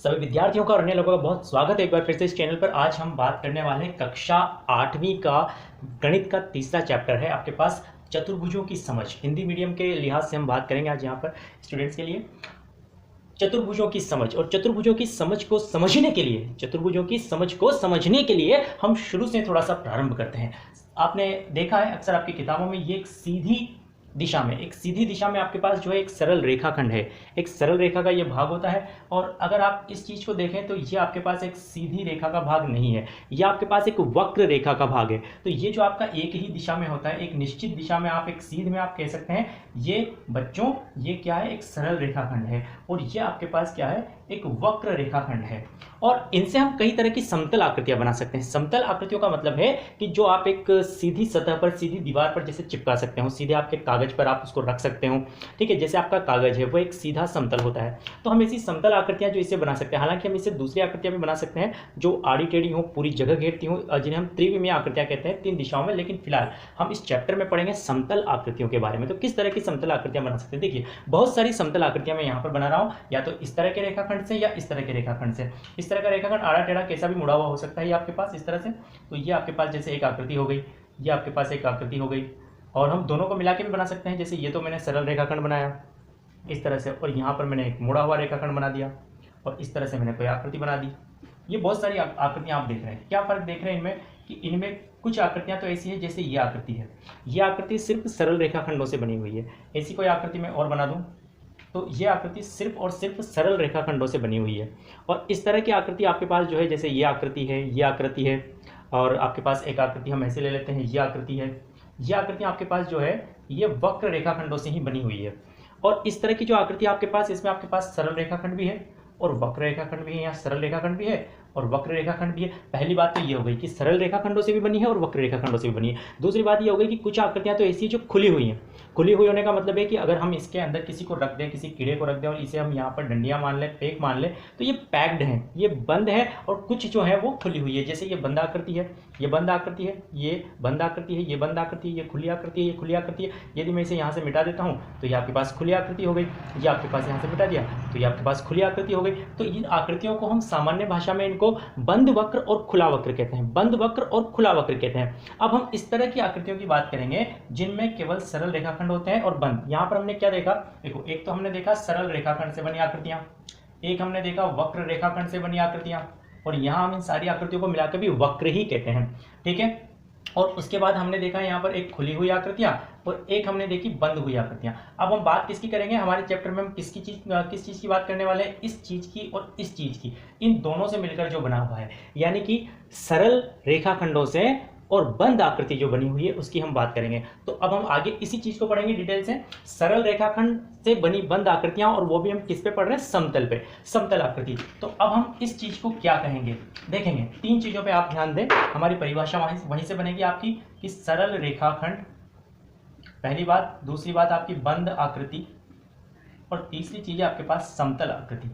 सभी विद्यार्थियों का और अन्य लोगों का बहुत स्वागत है एक बार फिर से इस चैनल पर। आज हम बात करने वाले हैं कक्षा 8वीं का गणित का तीसरा चैप्टर है आपके पास, चतुर्भुजों की समझ। हिंदी मीडियम के लिहाज से हम बात करेंगे आज यहाँ पर स्टूडेंट्स के लिए चतुर्भुजों की समझ। और चतुर्भुजों की समझ को समझने के लिए हम शुरू से थोड़ा सा प्रारंभ करते हैं। आपने देखा है अक्सर आपकी किताबों में, ये एक सीधी दिशा में आपके पास जो है एक सरल रेखाखंड है। एक सरल रेखा का ये भाग होता है, और अगर आप इस चीज़ को देखें तो ये आपके पास एक सीधी रेखा का भाग नहीं है, ये आपके पास एक वक्र रेखा का भाग है। तो ये जो आपका एक ही दिशा में होता है, एक निश्चित दिशा में, आप एक सीध में आप कह सकते हैं, ये बच्चों ये क्या है, एक सरल रेखाखंड है। और ये आपके पास क्या है, एक वक्र रेखाखंड है। और इनसे हम कई तरह की समतल आकृतियां बना सकते हैं। समतल आकृतियों का मतलब है कि जो आप एक सीधी सतह पर, सीधी दीवार पर जैसे चिपका सकते हो, सीधे आपके कागज पर आप उसको रख सकते हो, ठीक है। जैसे आपका कागज है वो एक सीधा समतल होता है, तो हम ऐसी समतल आकृतियां जो इसे बना सकते हैं। हालांकि हम इसे दूसरी आकृतियां भी बना सकते हैं जो आड़ी टेढ़ी हो, पूरी जगह घेरती हो, जिन्हें हम त्रिविमीय आकृतियां कहते हैं, 3 दिशाओं में। लेकिन फिलहाल हम इस चैप्टर में पढ़ेंगे समतल आकृतियों के बारे में। तो किस तरह की समतल आकृतियां बना सकते हैं, देखिए बहुत सारी समतल आकृतियां मैं यहाँ पर बना रहा हूँ, या तो इस तरह के रेखाखंड से या इस तरह के रेखाखंड से। इस तरह का रेखाखंड आड़ा टेढ़ा कैसा भी मुड़ा हुआ हो सकता है ये आपके पास इस तरह से। तो ये आपके पास जैसे एक आकृति हो गई, ये आपके पास एक आकृति हो गई। और हम दोनों को मिला के भी बना सकते हैं, जैसे ये तो मैंने सरल रेखाखंड बनाया इस तरह से, और यहाँ पर मैंने एक मुड़ा हुआ रेखाखंड बना दिया, और इस तरह से मैंने कोई आकृति बना दी। ये बहुत सारी आकृतियाँ आप देख रहे हैं। क्या फ़र्क देख रहे हैं इनमें, कि इनमें कुछ आकृतियाँ तो ऐसी है, जैसे ये आकृति है, ये आकृति सिर्फ सरल रेखाखंडों से बनी हुई है। ऐसी कोई आकृति मैं और बना दूँ तो ये आकृति सिर्फ और सिर्फ सरल रेखाखंडों से बनी हुई है। और इस तरह की आकृति आपके पास जो है, जैसे ये आकृति है, ये आकृति है, और आपके पास एक आकृति हम ऐसे ले लेते हैं, ये आकृति है। ये आकृति आपके पास जो है ये वक्र रेखाखंडों से ही बनी हुई है। और इस तरह की जो आकृति आपके पास, इसमें आपके पास सरल रेखाखंड भी है और वक्र रेखाखंड भी है। यहाँ सरल रेखाखंड भी है और वक्र रेखाखंड भी है। पहली बात तो ये हो गई कि सरल रेखाखंडों से भी बनी है और वक्र रेखाखंडों से भी बनी है। दूसरी बात ये हो गई कि कुछ आकृतियां तो ऐसी है जो खुली हुई हैं। खुली हुई होने का मतलब है कि अगर हम इसके अंदर किसी को रख दें, किसी कीड़े को रख दें, और इसे हम यहाँ पर डंडियां मान लें, पेक मान लें, तो ये पैक्ड है, ये बंद है। और कुछ जो है वो खुली हुई है, जैसे ये बंद आकृति है, ये बंद आकृति है, ये बंद आकृति है, ये बंद आकृति है, ये खुली आकृति है, ये खुली आकृति है। यदि मैं इसे यहाँ से मिटा देता हूँ तो ये आपके पास खुली आकृति हो गई। ये आपके पास यहाँ से मिटा दिया तो ये आपके पास खुली आकृति हो गई। तो इन आकृतियों को हम सामान्य भाषा में इनको बंद वक्र और खुला वक्र कहते हैं, बंद वक्र और खुला वक्र कहते हैं। अब हम इस तरह की आकृतियों की बात करेंगे जिनमें केवल सरल रेखाखंड होते हैं और बंद। यहाँ पर हमने क्या देखा, देखो एक तो हमने देखा सरल रेखाखंड से बनी आकृतियां, एक हमने देखा वक्र रेखाखंड से बनी आकृतियां, और यहाँ हम इन सारी आकृतियों को मिलाकर भी वक्र ही कहते हैं, ठीक है। और उसके बाद हमने देखा यहाँ पर एक खुली हुई आकृतियां और एक हमने देखी बंद हुई आकृतियां। अब हम बात किसकी करेंगे, हमारे चैप्टर में हम किस चीज़ की बात करने वाले हैं, इस चीज़ की और इस चीज़ की, इन दोनों से मिलकर जो बना हुआ है, यानी कि सरल रेखाखंडों से और बंद आकृति जो बनी हुई है उसकी हम बात करेंगे। तो अब हम आगे इसी चीज़ को पढ़ेंगे डिटेल से, सरल रेखाखंड से बनी बंद आकृतियां, और वो भी हम किस पे पढ़ रहे हैं, समतल पे, समतल आकृति। तो अब हम इस चीज़ को क्या कहेंगे, देखेंगे 3 चीज़ों पे आप ध्यान दें। हमारी परिभाषा वहीं से बनेगी आपकी, कि सरल रेखाखंड पहली बात, दूसरी बात आपकी बंद आकृति, और तीसरी चीज़ है आपके पास समतल आकृति।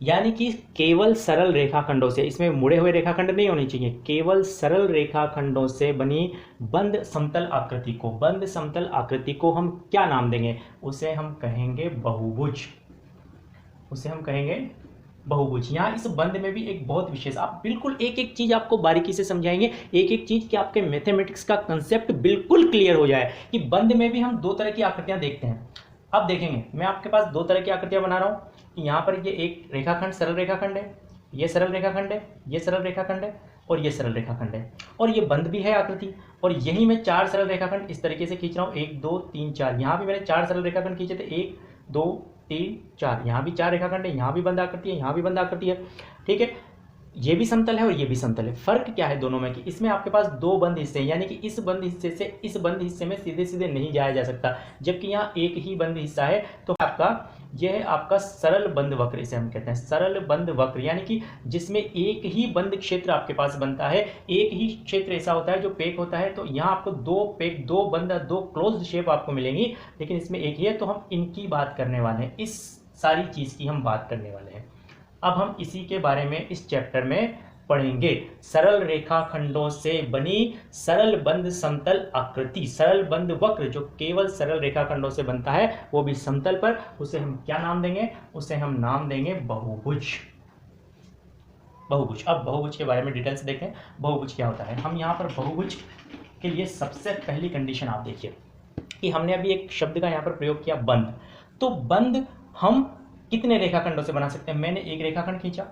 यानी कि केवल सरल रेखाखंडों से, इसमें मुड़े हुए रेखाखंड नहीं होने चाहिए, केवल सरल रेखाखंडों से बनी बंद समतल आकृति को, बंद समतल आकृति को हम क्या नाम देंगे, उसे हम कहेंगे बहुभुज, उसे हम कहेंगे बहुभुज। यहाँ इस बंद में भी एक बहुत विशेष, आप बिल्कुल एक एक चीज़ आपको बारीकी से समझाएंगे, एक एक चीज़ कि आपके मैथमेटिक्स का कंसेप्ट बिल्कुल क्लियर हो जाए कि बंद में भी हम 2 तरह की आकृतियाँ देखते हैं। अब देखेंगे, मैं आपके पास 2 तरह की आकृतियाँ बना रहा हूँ। यहाँ पर ये एक रेखाखंड सरल रेखाखंड है, ये सरल रेखाखंड है, ये सरल रेखाखंड है, और ये सरल रेखाखंड है, और ये बंद भी है आकृति। और यही मैं 4 सरल रेखाखंड इस तरीके से खींच रहा हूँ, 1 2 3 4। यहाँ भी मैंने 4 सरल रेखाखंड खींचे थे, 1 2 3 4। यहाँ भी 4 रेखाखंड है, यहाँ भी बंद आकृति है, यहाँ भी बंद आकृति है, ठीक है। ये भी समतल है और ये भी समतल है। फर्क क्या है दोनों में, कि इसमें आपके पास 2 बंद हिस्से हैं, यानी कि इस बंद हिस्से से इस बंद हिस्से में सीधे सीधे नहीं जाया जा सकता, जबकि यहाँ एक ही बंद हिस्सा है। तो आपका यह है आपका सरल बंद वक्र, इसे हम कहते हैं सरल बंद वक्र, यानी कि जिसमें एक ही बंद क्षेत्र आपके पास बनता है, एक ही क्षेत्र ऐसा होता है जो पेक होता है। तो यहाँ आपको 2 पेक, 2 बंद, 2 क्लोज्ड शेप आपको मिलेंगी, लेकिन इसमें एक ही है। तो हम इनकी बात करने वाले हैं, इस सारी चीज़ की हम बात करने वाले हैं। अब हम इसी के बारे में इस चैप्टर में पढ़ेंगे। सरल रेखाखंडों से बनी सरल बंद समतल आकृति, सरल बंद वक्र जो केवल सरल रेखाखंडों से बनता है वो भी समतल पर, उसे हम क्या नाम देंगे? उसे हम नाम देंगे बहुभुज। बहुभुज। अब बहुभुज के बारे में डिटेल से देखें, बहुभुज क्या होता है। हम यहाँ पर बहुभुज के लिए सबसे पहली कंडीशन आप देखिए कि हमने अभी एक शब्द का यहाँ पर प्रयोग किया बंद। तो बंद हम कितने रेखाखंडों से बना सकते हैं? मैंने एक रेखाखंड खींचा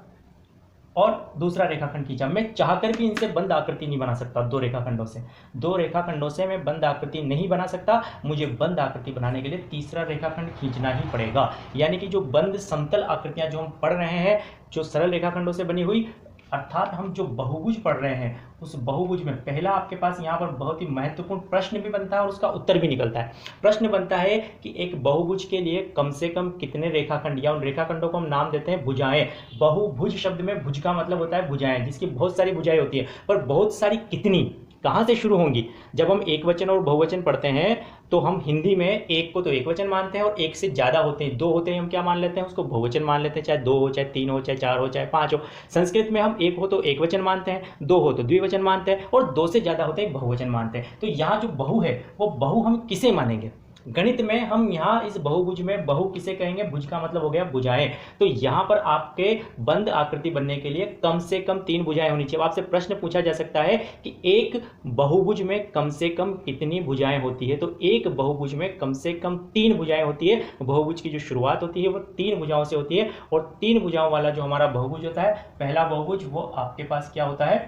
और दूसरा रेखाखंड खींचा, मैं चाहकर भी इनसे बंद आकृति नहीं बना सकता। दो रेखाखंडों से मैं बंद आकृति नहीं बना सकता। मुझे बंद आकृति बनाने के लिए तीसरा रेखाखंड खींचना ही पड़ेगा। यानी कि जो बंद समतल आकृतियां जो हम पढ़ रहे हैं, जो सरल रेखाखंडों से बनी हुई, अर्थात हम जो बहुभुज पढ़ रहे हैं, उस बहुभुज में पहला आपके पास यहाँ पर बहुत ही महत्वपूर्ण प्रश्न भी बनता है और उसका उत्तर भी निकलता है। प्रश्न बनता है कि एक बहुभुज के लिए कम से कम कितने रेखाखंड, या उन रेखाखंडों को हम नाम देते हैं भुजाएं। बहुभुज शब्द में भुज का मतलब होता है भुजाएं, जिसकी बहुत सारी भुजाएं होती है, पर बहुत सारी कितनी, कहाँ से शुरू होंगी? जब हम एक वचन और बहुवचन पढ़ते हैं तो हम हिंदी में एक को तो एक वचन मानते हैं और एक से ज़्यादा होते हैं, दो होते हैं, हम क्या मान लेते हैं? उसको बहुवचन मान लेते हैं, चाहे दो हो, चाहे तीन हो, चाहे चार हो, चाहे पाँच हो। संस्कृत में हम एक हो तो एक वचन मानते हैं, दो हो तो द्विवचन मानते हैं और दो से ज़्यादा होते हैं बहुवचन मानते हैं। तो यहाँ जो बहु है वो बहु हम किसे मानेंगे? गणित में हम यहाँ इस बहुभुज में बहु किसे कहेंगे? भुज का मतलब हो गया भुजाएं। तो यहाँ पर आपके बंद आकृति बनने के लिए कम से कम तीन भुजाएं होनी चाहिए। आपसे प्रश्न पूछा जा सकता है कि एक बहुभुज में कम से कम कितनी भुजाएं होती है? तो एक बहुभुज में कम से कम तीन भुजाएं होती है। बहुभुज की जो शुरुआत होती है वो तीन भुजाओं से होती है और तीन भुजाओं वाला जो हमारा बहुभुज होता है, पहला बहुभुज, वो आपके पास क्या होता है?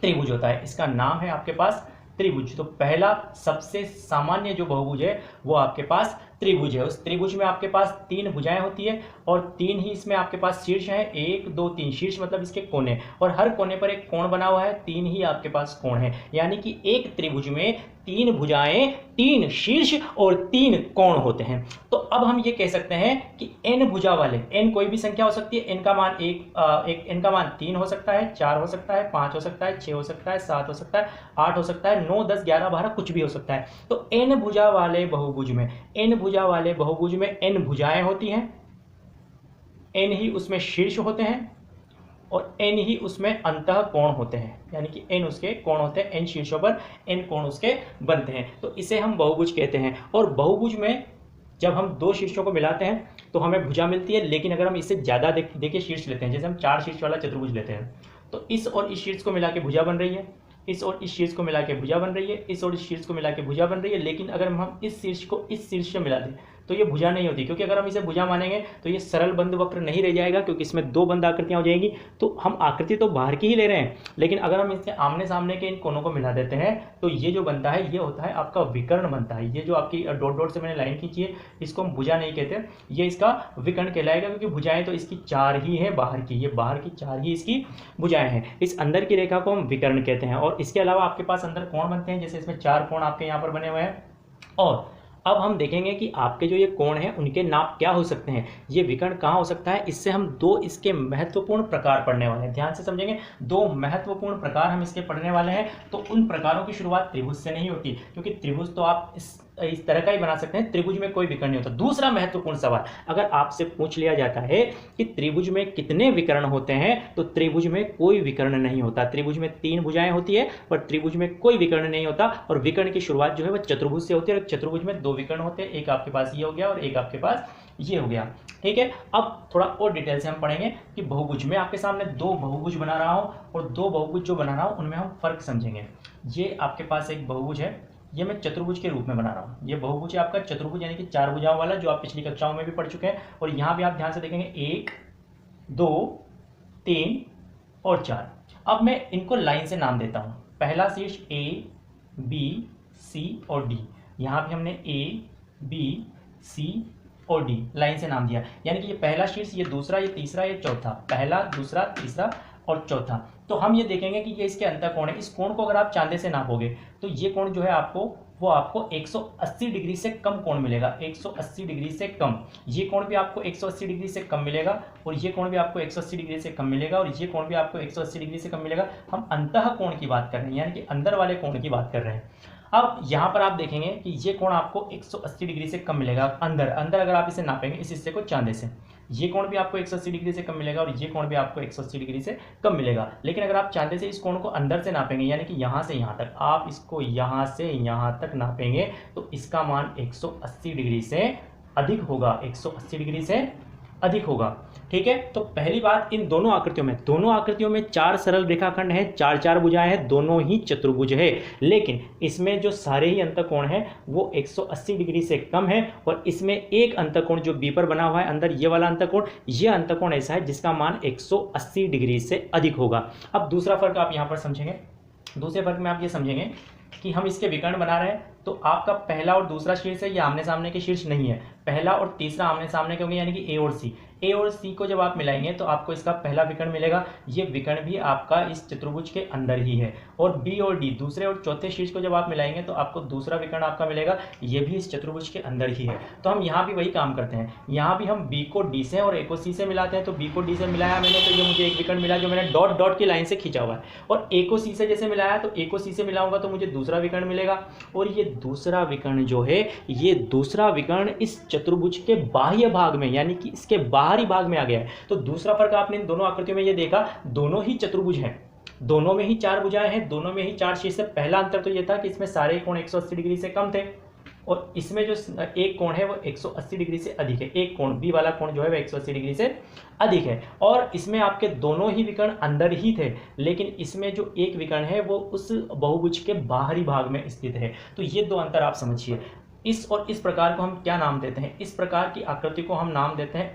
त्रिभुज होता है। इसका नाम है आपके पास त्रिभुज। तो पहला सबसे सामान्य जो बहुभुज है वो आपके पास त्रिभुज है। उस त्रिभुज में आपके पास तीन भुजाएं होती है और तीन ही इसमें आपके पास शीर्ष हैं, एक दो तीन। शीर्ष मतलब इसके कोने, और हर कोने पर एक कोण बना हुआ है, तीन ही आपके पास कोण है। यानी कि एक त्रिभुज में तीन भुजाएं, तीन शीर्ष और तीन कोण होते हैं। तो अब हम ये कह सकते हैं कि n भुजा वाले, n कोई भी संख्या हो सकती है, n का मान n का मान 3 हो सकता है, 4 हो सकता है, 5 हो सकता है, 6 हो सकता है, 7 हो सकता है, 8 हो सकता है, 9, 10, 11, 12 कुछ भी हो सकता है। तो n भुजा वाले बहुभुज में n भुजाएं होती हैं, n ही उसमें शीर्ष होते हैं और n ही उसमें अंतः कोण होते हैं। यानी कि n उसके कोण होते हैं, n शीर्षों पर n कोण उसके बनते हैं। तो इसे हम बहुभुज कहते हैं। और बहुभुज में जब हम दो शीर्षों को मिलाते हैं तो हमें भुजा मिलती है। लेकिन अगर हम इससे ज़्यादा देखिए शीर्ष लेते हैं, जैसे हम 4 शीर्ष वाला चतुर्भुज लेते हैं, तो इस और इस शीर्ष को मिला के भुजा बन रही है, इस और इस शीर्ष को मिला के भुजा बन रही है, इस और इस शीर्ष को मिला के भुजा बन रही है। लेकिन अगर हम इस शीर्ष को इस शीर्ष से मिला दें तो ये भुजा नहीं होती, क्योंकि अगर हम इसे भुजा मानेंगे तो ये सरल बंद वक्र नहीं रह जाएगा, क्योंकि इसमें दो बंद आकृतियां हो जाएंगी। तो हम आकृति तो बाहर की ही ले रहे हैं, लेकिन अगर हम इससे आमने सामने के इन कोनों को मिला देते हैं तो ये जो बनता है ये होता है आपका विकर्ण बनता है। ये जो आपकी डॉट डॉट से मैंने लाइन खींची है, इसको हम भुजा नहीं कहते, ये इसका विकर्ण कहलाएगा, क्योंकि भुजाएं तो इसकी 4 ही हैं बाहर की, ये बाहर की 4 ही इसकी भुजाएं हैं। इस अंदर की रेखा को हम विकर्ण कहते हैं। और इसके अलावा आपके पास अंदर कोण बनते हैं, जैसे इसमें 4 कोण आपके यहाँ पर बने हुए हैं। और अब हम देखेंगे कि आपके जो ये कोण हैं उनके नाप क्या हो सकते हैं, ये विकर्ण कहाँ हो सकता है। इससे हम दो इसके महत्वपूर्ण प्रकार पढ़ने वाले हैं, ध्यान से समझेंगे। दो महत्वपूर्ण प्रकार हम इसके पढ़ने वाले हैं। तो उन प्रकारों की शुरुआत त्रिभुज से नहीं होती, क्योंकि त्रिभुज तो आप इस तरह का ही बना सकते हैं, त्रिभुज में कोई विकर्ण नहीं होता। दूसरा महत्वपूर्ण सवाल, अगर आपसे पूछ लिया जाता है कि त्रिभुज में कितने विकर्ण होते हैं, तो त्रिभुज में कोई विकर्ण नहीं होता। त्रिभुज में 3 भुजाएं होती है पर त्रिभुज में कोई विकर्ण नहीं होता। और विकर्ण की शुरुआत जो है वह चतुर्भुज से होती है, और चतुर्भुज में 2 विकर्ण होते हैं, एक आपके पास ये हो गया और एक आपके पास ये हो गया। ठीक है, अब थोड़ा और डिटेल से हम पढ़ेंगे कि बहुभुज में आपके सामने 2 बहुभुज बना रहा हूँ और 2 बहुभुज जो बना रहा हूँ उनमें हम फर्क समझेंगे। ये आपके पास एक बहुभुज है, ये मैं चतुर्भुज के रूप में बना रहा हूँ। ये बहुभुज है आपका चतुर्भुज, यानी कि 4 भुजाओं वाला, जो आप पिछली कक्षाओं में भी पढ़ चुके हैं। और यहाँ भी आप ध्यान से देखेंगे 1, 2, 3 और 4। अब मैं इनको लाइन से नाम देता हूँ। पहला शीर्ष A, B, C और D। यहाँ भी हमने A, B, C और D लाइन से नाम दिया। यानी कि ये पहला शीर्ष, ये दूसरा, ये तीसरा, ये चौथा, पहला, दूसरा, तीसरा और चौथा। तो हम ये देखेंगे कि ये इसके अंतर कोण है। इस कोण को अगर आप चांदे से नापोगे तो ये कोण जो है वो आपको 180 डिग्री से कम कोण मिलेगा। 180 डिग्री से कम, ये कोण भी आपको 180 डिग्री से कम मिलेगा और ये कोण भी आपको 180 डिग्री से कम मिलेगा और ये कोण भी आपको 180 डिग्री से कम मिलेगा। हम अंतः कोण की बात कर रहे हैं, यानी कि अंदर वाले कोण की बात कर रहे हैं। अब यहाँ पर आप देखेंगे कि ये कोण आपको 180 डिग्री से कम मिलेगा अंदर अगर आप इसे नापेंगे, इस हिस्से को चांदे से। ये कोण भी आपको 180 डिग्री से कम मिलेगा और ये कोण भी आपको 180 डिग्री से कम मिलेगा। लेकिन अगर आप चाहते से इस कोण को अंदर से नापेंगे, यानी कि यहाँ से यहाँ तक, आप इसको यहाँ से यहाँ तक नापेंगे तो इसका मान 180 डिग्री से अधिक होगा, 180 डिग्री से अधिक होगा। ठीक है, तो पहली बात, इन दोनों आकृतियों में 4 सरल रेखाखंड है, 4 भुजाएं हैं, दोनों ही चतुर्भुज है। लेकिन इसमें जो सारे ही अंतःकोण हैं वो 180 डिग्री से कम है और इसमें एक अंतःकोण जो बी पर बना हुआ है अंदर, ये वाला अंतःकोण, ये अंतःकोण ऐसा है जिसका मान 180 डिग्री से अधिक होगा। अब दूसरा फर्क आप यहाँ पर समझेंगे। दूसरे फर्क में आप ये समझेंगे कि हम इसके विकर्ण बना रहे हैं तो आपका पहला और दूसरा शीर्ष है, ये आमने सामने के शीर्ष नहीं है, पहला और तीसरा आमने सामने के होंगे, यानी कि ए और सी को जब आप मिलाएंगे तो आपको इसका पहला विकर्ण मिलेगा। ये विकर्ण भी आपका इस चतुर्भुज के अंदर ही है। और बी और डी, दूसरे और चौथे शीर्ष को जब आप मिलाएंगे तो आपको दूसरा विकर्ण आपका मिलेगा, ये भी इस चतुर्भुज के अंदर ही है। तो हम यहाँ भी वही काम करते हैं, यहाँ भी हम बी को डी से और ए को सी से मिलाते हैं। तो बी को डी से मिलाया मैंने तो ये मुझे एक विकर्ण मिला जो मैंने डॉट डॉट की लाइन से खींचा हुआ है, और ए को सी से जैसे मिलाया तो ए को सी से मिलाऊंगा तो मुझे दूसरा विकर्ण मिलेगा। और ये दूसरा विकर्ण जो है, ये दूसरा विकर्ण इस चतुर्भुज के बाह्य भाग में, यानी कि इसके बाहरी भाग में आ गया है। तो दूसरा फर्क आपने इन दोनों आकृतियों में ये देखा, दोनों ही चतुर्भुज हैं, दोनों में ही 4 भुजाएं हैं, दोनों में ही 4 शीर्ष है। पहला अंतर तो ये था कि इसमें सारे कोण 180 डिग्री से कम थे और इसमें जो एक कोण है वो 180 डिग्री से अधिक है। एक कोण, बी वाला कोण जो है वो 180 डिग्री से अधिक है। और इसमें आपके दोनों ही विकर्ण अंदर ही थे, लेकिन इसमें जो एक विकर्ण है वो उस बहुभुज के बाहरी भाग में स्थित है। तो ये दो अंतर आप समझिए। इस और इस प्रकार को हम क्या नाम देते हैं? इस प्रकार की आकृति को हम नाम देते हैं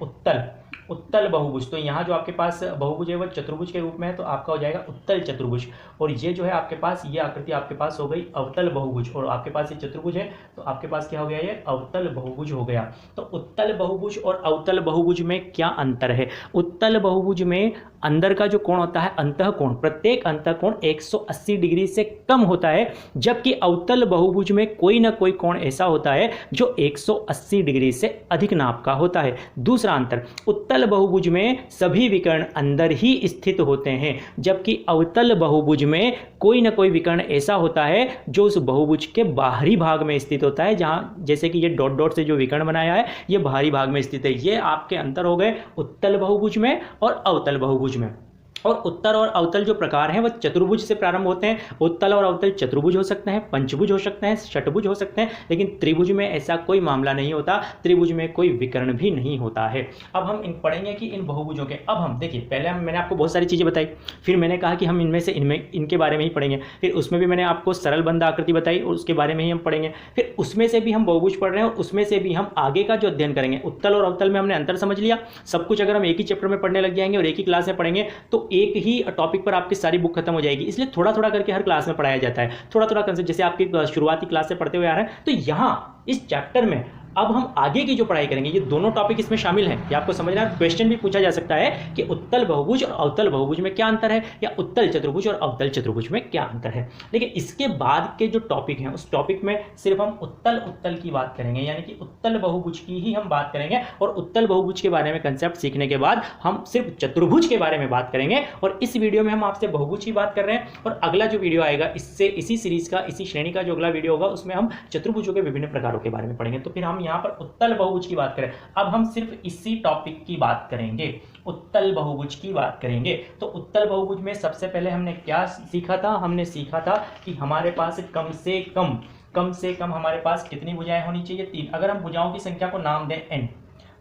उत्तल बहुभुज। तो यहाँ जो आपके पास बहुभुज है वो चतुर्भुज के रूप में है, तो आपका हो जाएगा उत्तल चतुर्भुज। और ये जो है आपके पास, ये आकृति आपके पास हो गई अवतल बहुभुज, और आपके पास ये चतुर्भुज है तो आपके पास क्या हो गया, ये अवतल बहुभुज हो गया। तो उत्तल बहुभुज और अवतल बहुभुज में क्या अंतर है? उत्तल बहुभुज में अंदर का जो कोण होता है अंतःकोण, प्रत्येक अंतःकोण 180 डिग्री से कम होता है, जबकि अवतल बहुभुज में कोई ना कोई कोण ऐसा होता है जो 180 डिग्री से अधिक नाप का होता है। दूसरा अंतर, उत्तल बहुभुज में सभी विकर्ण अंदर ही स्थित होते हैं, जबकि अवतल बहुभुज में कोई ना कोई विकर्ण ऐसा होता है जो उस बहुभुज के बाहरी भाग में स्थित होता है, जहां जैसे कि ये डॉट डॉट से जो विकर्ण बनाया है ये बाहरी भाग में स्थित है। ये आपके अंतर हो गए उत्तल बहुभुज में और अवतल बहुभुज में। और उत्तल और अवतल जो प्रकार हैं वह चतुर्भुज से प्रारंभ होते हैं। उत्तल और अवतल चतुर्भुज हो सकते हैं, पंचभुज हो सकते हैं, षटभुज हो सकते हैं, लेकिन त्रिभुज में ऐसा कोई मामला नहीं होता, त्रिभुज में कोई विकर्ण भी नहीं होता है। अब हम पढ़ेंगे कि इन बहुभुजों के, अब हम देखिए, पहले मैंने आपको बहुत सारी चीज़ें बताई, फिर मैंने कहा कि हम इनके बारे में ही पढ़ेंगे, फिर उसमें भी मैंने आपको सरल बंध आकृति बताई और उसके बारे में ही हम पढ़ेंगे, फिर उसमें से भी हम बहुभुज पढ़ रहे हैं और उसमें से भी हम आगे का जो अध्ययन करेंगे। उत्तल और अवतल में हमने अंतर समझ लिया। सब कुछ अगर हम एक ही चैप्टर में पढ़ने लग जाएंगे और एक ही क्लास में पढ़ेंगे तो एक ही टॉपिक पर आपकी सारी बुक खत्म हो जाएगी। इसलिए थोड़ा थोड़ा करके हर क्लास में पढ़ाया जाता है, थोड़ा थोड़ा कंसेप्ट, जैसे आपकी शुरुआती क्लास से पढ़ते हुए आ रहे हैं। तो यहाँ इस चैप्टर में अब हम आगे की जो पढ़ाई करेंगे, ये दोनों टॉपिक इसमें शामिल हैं, ये आपको समझना है। क्वेश्चन भी पूछा जा सकता है कि उत्तल बहुभुज और अवतल बहुभुज में क्या अंतर है, या उत्तल चतुर्भुज और अवतल चतुर्भुज में क्या अंतर है। लेकिन इसके बाद के जो टॉपिक हैं उस टॉपिक में सिर्फ हम उत्तल की बात करेंगे, यानी कि उत्तल बहुभुज की ही हम बात करेंगे। और उत्तल बहुभुज के बारे में कंसेप्ट सीखने के बाद हम सिर्फ चतुर्भुज के बारे में बात करेंगे। और इस वीडियो में हम आपसे बहुभुज की बात कर रहे हैं, और अगला जो वीडियो आएगा इससे, इसी सीरीज का, इसी श्रेणी का जो अगला वीडियो होगा उसमें हम चतुर्भुजों के विभिन्न प्रकारों के बारे में पढ़ेंगे। तो फिर हम यहाँ पर उत्तल बहुभुज की बात करें, अब हम सिर्फ इसी टॉपिक की बात करेंगे, उत्तल बहुभुज की बात करेंगे। तो उत्तल बहुभुज में सबसे पहले हमने क्या सीखा था? हमने सीखा था कि हमारे पास कम से कम हमारे पास कितनी भुजाएं होनी चाहिए? 3। अगर हम भुजाओं की संख्या को नाम दें n,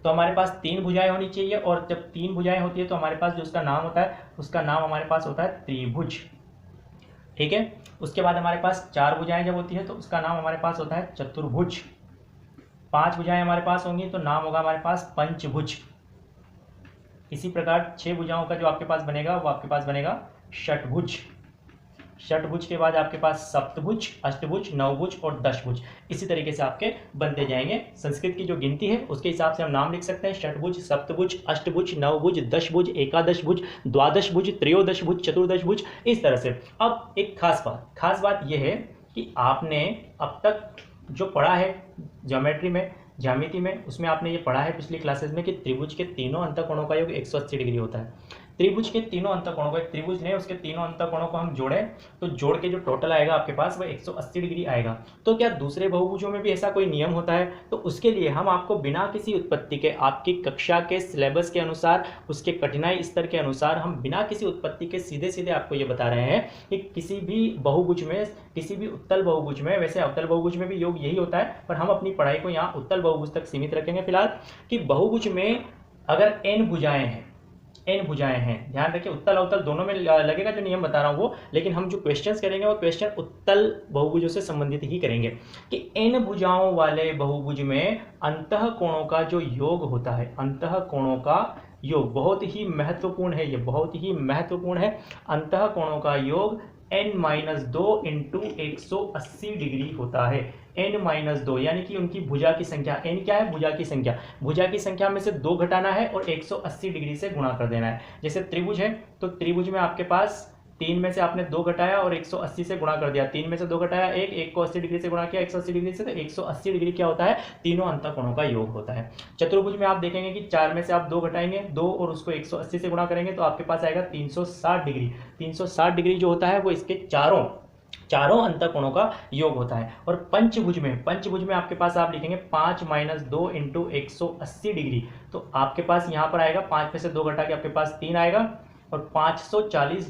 तो हमारे पास 3 भुजाएं होनी चाहिए। और जब 3 भुजाएं होती है तो हमारे पास जो उसका नाम होता है, उसका नाम हमारे पास होता है त्रिभुज। ठीक है। उसके बाद हमारे पास 4 भुजाएं जब होती है तो उसका नाम हमारे पास होता है चतुर्भुज। 5 भुजाएं हमारे पास होंगी तो नाम होगा हमारे पास पंचभुज। इसी प्रकार 6 भुजाओं का जो आपके पास बनेगा वो आपके पास बनेगा षटभुज। षटभुज के बाद आपके पास सप्तभुज, अष्टभुज, नवभुज और दशभुज। इसी तरीके से आपके बनते जाएंगे। संस्कृत की जो गिनती है उसके हिसाब से हम नाम लिख सकते हैं, षटभुज, सप्तभुज, अष्टभुज, नवभुज, दशभुज, एकादशभुज, द्वादशभुज, त्रयोदशभुज, चतुर्दशभुज, इस तरह से। अब एक खास बात यह है कि आपने अब तक जो पढ़ा है ज्योमेट्री में, ज्यामिति में, उसमें आपने ये पढ़ा है पिछली क्लासेस में कि त्रिभुज के तीनों अंतःकोणों का योग 180 डिग्री होता है। त्रिभुज के तीनों अंतःकोणों को, एक त्रिभुज लें उसके तीनों अंतःकोणों को हम जोड़ें तो जोड़ के जो टोटल आएगा आपके पास वह 180 डिग्री आएगा। तो क्या दूसरे बहुभुजों में भी ऐसा कोई नियम होता है? तो उसके लिए हम आपको बिना किसी उत्पत्ति के, आपकी कक्षा के सिलेबस के अनुसार, उसके कठिनाई स्तर के अनुसार, हम बिना किसी उत्पत्ति के सीधे सीधे आपको ये बता रहे हैं कि किसी भी बहुभुज में, किसी भी उत्तल बहुभुज में, वैसे अवतल बहुभुज में भी योग यही होता है पर हम अपनी पढ़ाई को यहाँ उत्तल बहुभुज तक सीमित रखेंगे फिलहाल, कि बहुभुज में अगर n भुजाएं हैं, n भुजाएं हैं, ध्यान रखिए उत्तल अवतल दोनों में लगेगा जो नियम बता रहा हूं वो, लेकिन हम जो क्वेश्चंस करेंगे वो क्वेश्चन उत्तल बहुभुजों से संबंधित ही करेंगे कि n भुजाओं वाले बहुभुज में अंतःकोणों का जो योग होता है, अंतःकोणों का योग बहुत ही महत्वपूर्ण है, ये बहुत ही महत्वपूर्ण है। अंतःकोणों का योग n-2 इंटू 180 डिग्री होता है, n-2 यानी कि उनकी भुजा की संख्या, n क्या है? भुजा की संख्या, भुजा की संख्या में से 2 घटाना है और 180 डिग्री से गुणा कर देना है। जैसे त्रिभुज है तो त्रिभुज में आपके पास 3 में से आपने 2 घटाया और 180 से गुणा कर दिया, 3 में से 2 घटाया 1, 1 को 80 डिग्री से गुणा किया 180 डिग्री से, तो 180 डिग्री क्या होता है? तीनों अंतःकोणों का योग होता है। चतुर्भुज में आप देखेंगे कि 4 में से आप 2 घटाएंगे, 2 और उसको 180 से गुणा करेंगे तो आपके पास आएगा 360 डिग्री। 360 डिग्री जो होता है वो इसके चारों अंतःकोणों का योग होता है। और पंचभुज में आपके पास आप लिखेंगे 5-2 इंटू 180 डिग्री, तो आपके पास यहाँ पर आएगा 5 में से 2 घटा के आपके पास 3 आएगा और 540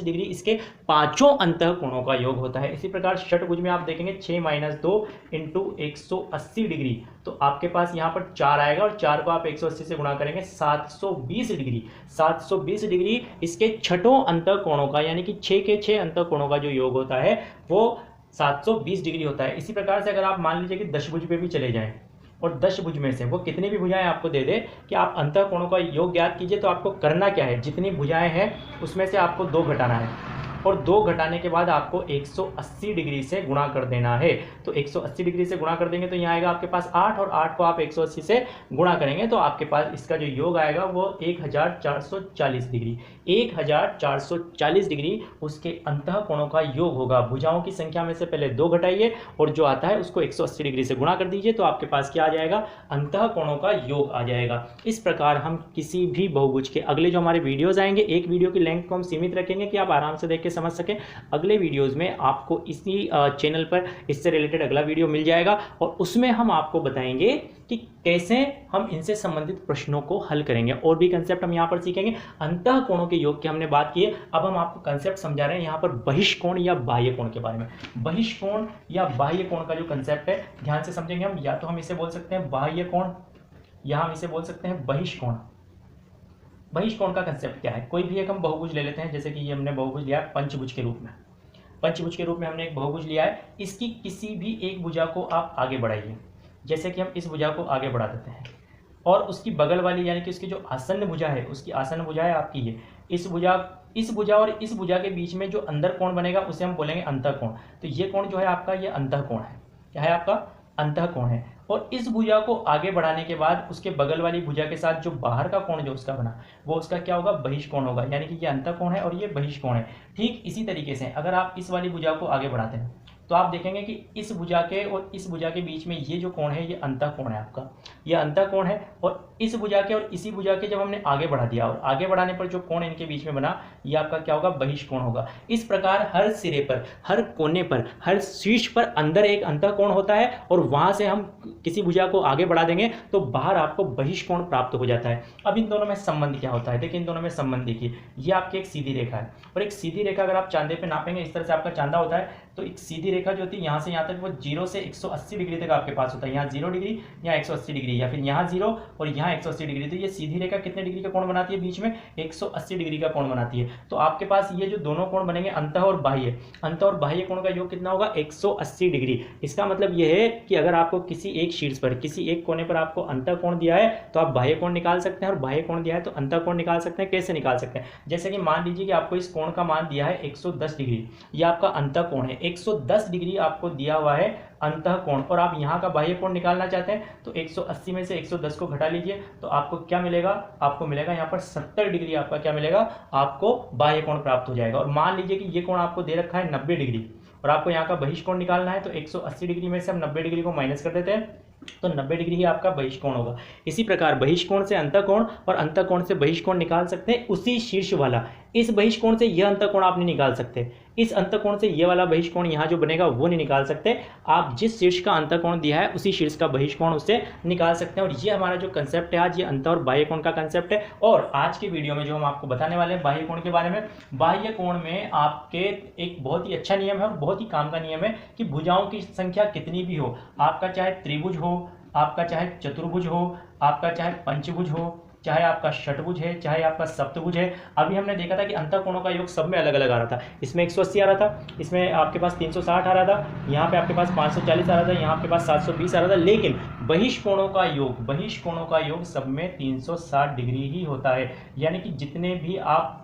डिग्री इसके पांचों अंतःकोणों का योग होता है। इसी प्रकार षटभुज में आप देखेंगे 6-2 इंटू 180 डिग्री, तो आपके पास यहाँ पर 4 आएगा और 4 को आप 180 से गुणा करेंगे 720 डिग्री। 720 डिग्री इसके छठों अंतःकोणों का, यानी कि 6 के 6 अंतःकोणों का जो योग होता है वो 720 डिग्री होता है। इसी प्रकार से अगर आप मान लीजिए कि दशभुज पे भी चले जाएं और दशभुज में से वो कितनी भी भुजाएं आपको दे दे कि आप अंतःकोणों का योग ज्ञात कीजिए, तो आपको करना क्या है? जितनी भुजाएं हैं उसमें से आपको 2 घटाना है और 2 घटाने के बाद आपको 180 डिग्री से गुणा कर देना है। तो 180 डिग्री से गुणा कर देंगे तो यहाँ आएगा आपके पास 8 और 8 को आप 180 से गुणा करेंगे तो आपके पास इसका जो योग आएगा वो 1440 डिग्री। 1440 डिग्री उसके अंतःकोणों का योग होगा। भुजाओं की संख्या में से पहले 2 घटाइए और जो आता है उसको 180 डिग्री से गुणा कर दीजिए तो आपके पास क्या आ जाएगा? अंतःकोणों का योग आ जाएगा। इस प्रकार हम किसी भी बहुभुज के अगले जो हमारे वीडियोज आएंगे, एक वीडियो की लेंथ को हम सीमित रखेंगे कि आप आराम से देख के समझ सकें। अगले वीडियोस में आपको इसी चैनल पर इससे रिलेटेड अगला वीडियो मिल जाएगा और उसमें हम आपको बताएंगे कि कैसे हम इनसे संबंधित प्रश्नों को हल करेंगे। और भी कंसेप्ट हम यहाँ पर सीखेंगे। अंतःकोणों के योग की हमने बात की है, अब हम आपको कंसेप्ट समझा रहे हैं यहाँ पर बहिष्कोण या बाह्य कोण के बारे में। बहिष्कोण या बाह्य कोण का जो कंसेप्ट है ध्यान से समझेंगे हम। या तो हम इसे बोल सकते हैं बाह्य कोण या हम इसे बोल सकते हैं बहिष्कोण। बहिष्कोण का कंसेप्ट क्या है? कोई भी एक हम बहुभुज ले लेते हैं, जैसे कि ये हमने बहुभुज लिया है पंचभुज के रूप में। पंचभुज के रूप में हमने एक बहुभुज लिया है, इसकी किसी भी एक भुजा को आप आगे बढ़ाइए। जैसे कि हम इस भुजा को आगे बढ़ा देते हैं और उसकी बगल वाली यानी कि उसकी जो आसन्न भुजा है, उसकी आसन्न भुजा है आपकी ये, इस भुजा और इस भुजा के बीच में जो अंदर कोण बनेगा उसे हम बोलेंगे अंतःकोण। तो ये कोण जो है आपका, ये अंतःकोण है। क्या है आपका? अंतःकोण है। और इस भुजा को आगे बढ़ाने के बाद उसके बगल वाली भुजा के साथ जो बाहर का कोण जो उसका बना वो उसका क्या होगा? बहिष्कोण होगा। यानी कि ये अंतःकोण है और ये बहिष्कोण है। ठीक इसी तरीके से अगर आप इस वाली भुजा को आगे बढ़ाते हैं तो आप देखेंगे कि इस भुजा के और इस भुजा के बीच में ये जो कोण है ये अंतःकोण है आपका, ये अंतःकोण है। और इस भुजा के और इसी भुजा के जब हमने आगे बढ़ा दिया और आगे बढ़ाने पर जो कोण इनके बीच में बना ये आपका क्या होगा? बहिष्कोण होगा। इस प्रकार हर सिरे पर, हर कोने पर, हर शीर्ष पर अंदर एक अंतःकोण होता है और वहां से हम किसी भुजा को आगे बढ़ा देंगे तो बाहर आपको बहिष्कोण प्राप्त हो जाता है। अब इन दोनों में संबंध क्या होता है? देखिए इन दोनों में संबंध देखिए, ये आपकी एक सीधी रेखा है और एक सीधी रेखा अगर आप चांदे पे नापेंगे, इस तरह से आपका चांदा होता है, तो एक सीधी रेखा जो होती है यहाँ से यहाँ तक वो 0 से 180 डिग्री तक आपके पास होता है। यहाँ 0 डिग्री, यहाँ 180 डिग्री, या फिर यहाँ 0 और यहाँ 180 डिग्री। तो ये सीधी रेखा कितने डिग्री का कोण बनाती है? बीच में 180 डिग्री का कोण बनाती है। तो आपके पास ये जो दोनों कोण बनेंगे अंतः और बाह्य, अंतः और बाह्य कोण का योग कितना होगा? 180 डिग्री। इसका मतलब यह है कि अगर आपको किसी एक शीर्ष पर, किसी एक कोने पर आपको अंतः कोण दिया है तो आप बाह्य कोण निकाल सकते हैं और बाह्य कोण दिया है तो अंतः कोण निकाल सकते हैं। कैसे निकाल सकते हैं? जैसे कि मान लीजिए कि आपको इस कोण का मान दिया है 110 डिग्री, ये आपका अंतः कोण है। 110 डिग्री आपको दिया हुआ है अंतः कोण और आप यहाँ का बाह्य कोण निकालना चाहते हैं तो 180 में से 110 को घटा लीजिए तो आपको क्या मिलेगा? आपको मिलेगा यहाँ पर 70 डिग्री आपका क्या मिलेगा? आपको बाह्य कोण प्राप्त हो जाएगा। और मान लीजिए कि ये कोण आपको दे रखा है 90 डिग्री और आपको यहाँ का बहिष्कोण निकालना है तो 180 डिग्री में से हम 90 डिग्री को माइनस कर देते हैं तो 90 डिग्री ही आपका बहिष्कोण होगा। इसी प्रकार बहिष्कोण से अंतःकोण और अंतःकोण से बहिष्कोण निकाल सकते हैं, उसी शीर्ष वाला। इस बहिष्कोण से यह अंतःकोण आप नहीं निकाल सकते, इस अंतःकोण से ये वाला बहिष्कोण यहाँ जो बनेगा वो नहीं निकाल सकते। आप जिस शीर्ष का अंतःकोण दिया है उसी शीर्ष का बहिष्कोण उससे निकाल सकते हैं। और ये हमारा जो कंसेप्ट है आज, ये अंत और बाह्य कोण का कंसेप्ट है। और आज के वीडियो में जो हम आपको बताने वाले हैं बाह्य कोण के बारे में, बाह्य कोण में आपके एक बहुत ही अच्छा नियम है और बहुत ही काम का नियम है कि भुजाओं की संख्या कितनी भी हो, आपका चाहे त्रिभुज हो, आपका चाहे चतुर्भुज हो, आपका चाहे पंचभुज हो, चाहे आपका षटभुज है, चाहे आपका सप्तभुज है। अभी हमने देखा था कि अंतःकोणों का योग सब में अलग अलग आ रहा था। इसमें 180 आ रहा था, इसमें आपके पास 360 आ रहा था, यहाँ पे आपके पास 540 आ रहा था, यहाँ आपके पास 720 आ रहा था। लेकिन बहिष्कोणों का योग सब में 360 डिग्री ही होता है। यानी कि जितने भी आप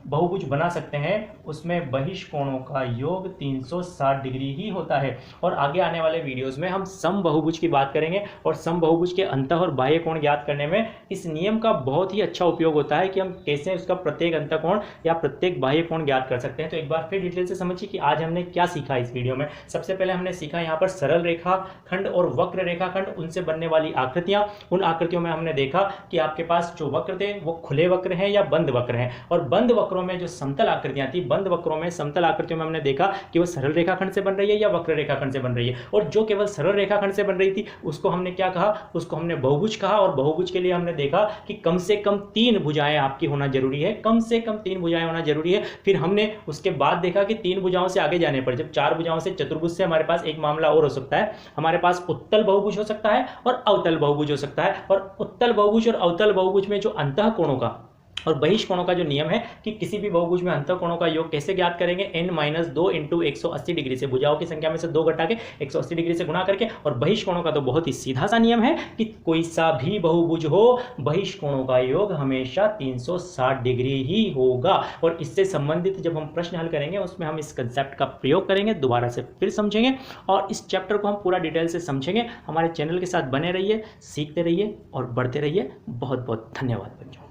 बहुभुज बना सकते हैं उसमें बहिष्कोणों का योग 360 डिग्री ही होता है। और आगे आने वाले वीडियोस में हम सम बहुभुज की बात करेंगे और सम बहुभुज के अंतः और बाह्य कोण ज्ञात करने में इस नियम का बहुत ही अच्छा उपयोग होता है कि हम कैसे उसका प्रत्येक अंतःकोण या प्रत्येक बाह्य कोण ज्ञात कर सकते हैं। तो एक बार फिर डिटेल से समझिए कि आज हमने क्या सीखा इस वीडियो में। सबसे पहले हमने सीखा यहाँ पर सरल रेखाखंड और वक्र रेखाखंड, उनसे बनने वाली आकृतियां। उन आकृतियों में हमने देखा कि आपके पास जो वक्र थे वो खुले वक्र हैं या बंद वक्र हैं। और बंद वक्रों में जो समतल आकृतियां थी, बंद वक्रों में समतल आकृतियों में हमने देखा कि वो सरल रेखाखंड से बन रही है या वक्र रेखाखंड से बन रही है। और जो केवल सरल रेखाखंड से बन रही थी उसको हमने क्या कहा, उसको हमने बहुभुज कहा। और बहुभुज के लिए हमने देखा कि कम से कम 3 भुजाएं आपकी होना जरूरी है, कम से कम 3 भुजाएं होना जरूरी है। फिर हमने उसके बाद देखा कि 3 भुजाओं से आगे जाने पर, जब 4 भुजाओं से चतुर्भुज से हमारे पास एक मामला और हो सकता है, हमारे पास उत्तल बहुभुज हो सकता है और अवतल बहुभुज हो सकता है। और उत्तल बहुभुज और अवतल बहुभुज में जो अंतःकोणों का और बहिष्कोणों का जो नियम है कि किसी भी बहुभुज में अंतःकोणों का योग कैसे ज्ञात करेंगे, n-2 × 180 डिग्री से, भुजाओं की संख्या में से 2 घटा के 180 डिग्री से गुणा करके। और बहिष्कोणों का तो बहुत ही सीधा सा नियम है कि कोई सा भी बहुभुज हो, बहिष्कोणों का योग हमेशा 360 डिग्री ही होगा। और इससे संबंधित जब हम प्रश्न हल करेंगे उसमें हम इस कंसेप्ट का प्रयोग करेंगे, दोबारा से फिर समझेंगे और इस चैप्टर को हम पूरा डिटेल से समझेंगे। हमारे चैनल के साथ बने रहिए, सीखते रहिए और बढ़ते रहिए। बहुत बहुत धन्यवाद बच्चों।